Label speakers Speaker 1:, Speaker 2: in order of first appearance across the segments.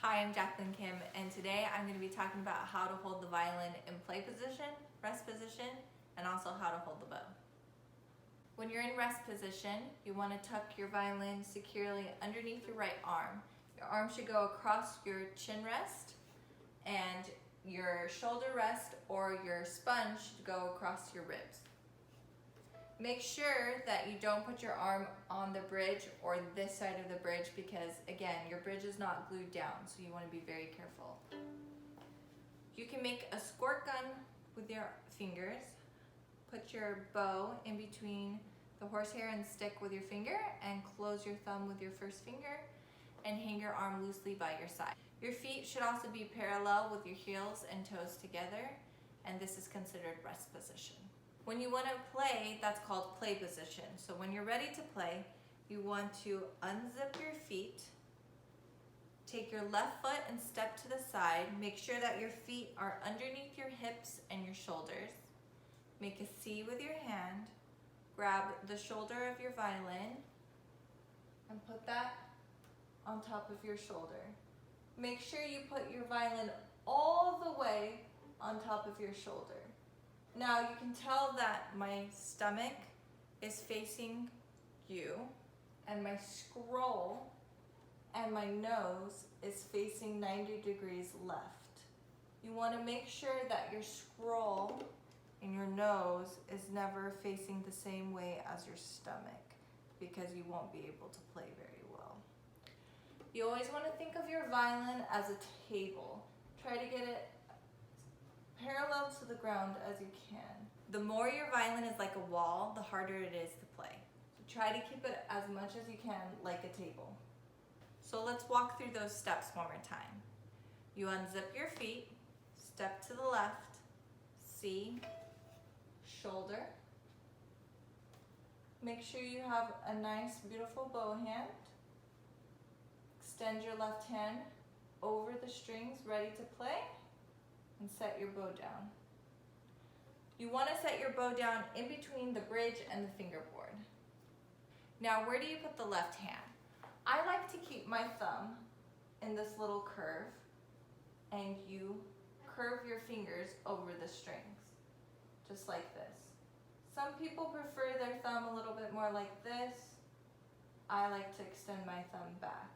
Speaker 1: Hi, I'm Jaclyn Kim, and today I'm going to be talking about how to hold the violin in play position, rest position, and also how to hold the bow. When you're in rest position, you want to tuck your violin securely underneath your right arm. Your arm should go across your chin rest, and your shoulder rest or your sponge should go across your ribs. Make sure that you don't put your arm on the bridge or this side of the bridge because, again, your bridge is not glued down, so you want to be very careful. You can make a squirt gun with your fingers. Put your bow in between the horsehair and stick with your finger and close your thumb with your first finger and hang your arm loosely by your side. Your feet should also be parallel with your heels and toes together, and this is considered rest position. When you want to play, that's called play position. So when you're ready to play, you want to unzip your feet, take your left foot and step to the side. Make sure that your feet are underneath your hips and your shoulders. Make a C with your hand. Grab the shoulder of your violin and put that on top of your shoulder. Make sure you put your violin all the way on top of your shoulder. Now you can tell that my stomach is facing you and my scroll and my nose is facing 90 degrees left. You want to make sure that your scroll and your nose is never facing the same way as your stomach because you won't be able to play very well. You always want to think of your violin as a table. Try to get it parallel to the ground as you can. The more your violin is like a wall, the harder it is to play. So try to keep it as much as you can like a table. So let's walk through those steps one more time. You unzip your feet, step to the left, C, shoulder. Make sure you have a nice, beautiful bow hand. Extend your left hand over the strings, ready to play, and set your bow down. You want to set your bow down in between the bridge and the fingerboard. Now, where do you put the left hand? I like to keep my thumb in this little curve, and you curve your fingers over the strings, just like this. Some people prefer their thumb a little bit more like this. I like to extend my thumb back.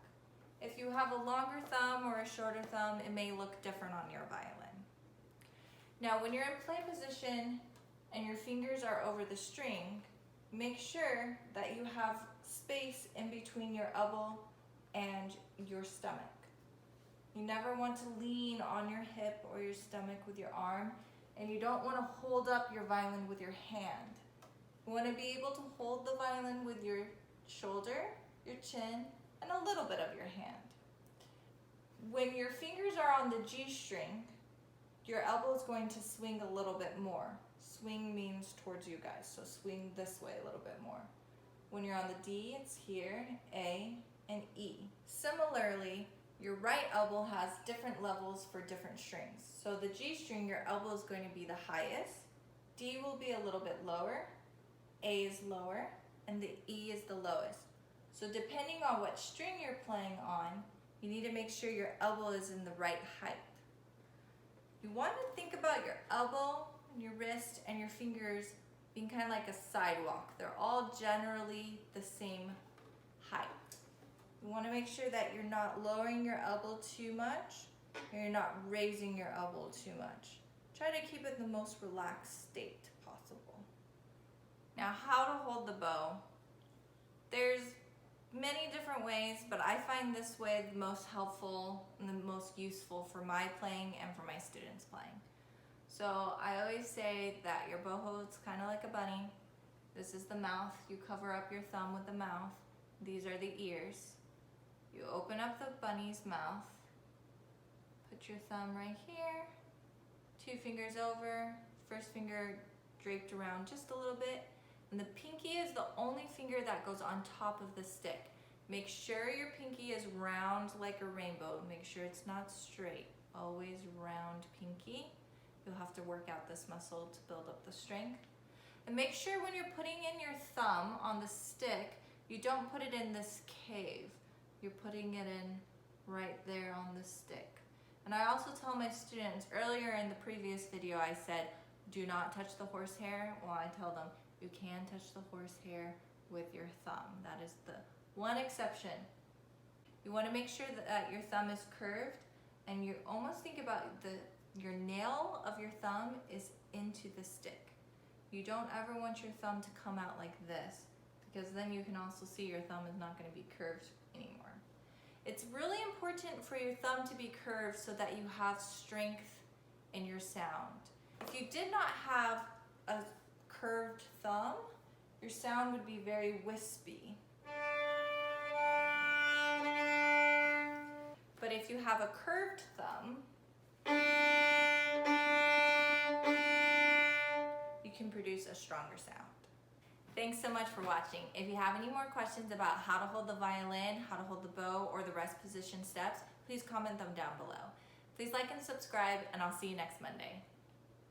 Speaker 1: If you have a longer thumb or a shorter thumb, it may look different on your violin. Now, when you're in play position and your fingers are over the string, make sure that you have space in between your elbow and your stomach. You never want to lean on your hip or your stomach with your arm, and you don't want to hold up your violin with your hand. You want to be able to hold the violin with your shoulder, your chin, and a little bit of your hand. When your fingers are on the G string, your elbow is going to swing a little bit more. Swing means towards you guys, so swing this way a little bit more. When you're on the D, it's here, A, and E. Similarly, your right elbow has different levels for different strings. So the G string, your elbow is going to be the highest, D will be a little bit lower, A is lower, and the E is the lowest. So depending on what string you're playing on, you need to make sure your elbow is in the right height. You want to think about your elbow, your wrist, and your fingers being kind of like a sidewalk. They're all generally the same height. You want to make sure that you're not lowering your elbow too much, and you're not raising your elbow too much. Try to keep it in the most relaxed state possible. Now, how to hold the bow. There's many different ways, but I find this way the most helpful and the most useful for my playing and for my students playing. So I always say that your bow holds kind of like a bunny. This is the mouth. You cover up your thumb with the mouth. These are the ears. You open up the bunny's mouth. Put your thumb right here. 2 fingers over. First finger draped around just a little bit. And the pinky is the only finger that goes on top of the stick. Make sure your pinky is round like a rainbow. Make sure it's not straight. Always round pinky. You'll have to work out this muscle to build up the strength. And make sure when you're putting in your thumb on the stick, you don't put it in this cave. You're putting it in right there on the stick. And I also tell my students, earlier in the previous video I said, do not touch the horsehair. Well, I tell them, you can touch the horsehair with your thumb. That is the one exception. You want to make sure that your thumb is curved, and you almost think about your nail of your thumb is into the stick. You don't ever want your thumb to come out like this, because then you can also see your thumb is not going to be curved anymore. It's really important for your thumb to be curved so that you have strength in your sound. If you did not have a curved thumb, your sound would be very wispy. But if you have a curved thumb, you can produce a stronger sound. Thanks so much for watching. If you have any more questions about how to hold the violin, how to hold the bow, or the rest position steps, please comment them down below. Please like and subscribe, and I'll see you next Monday.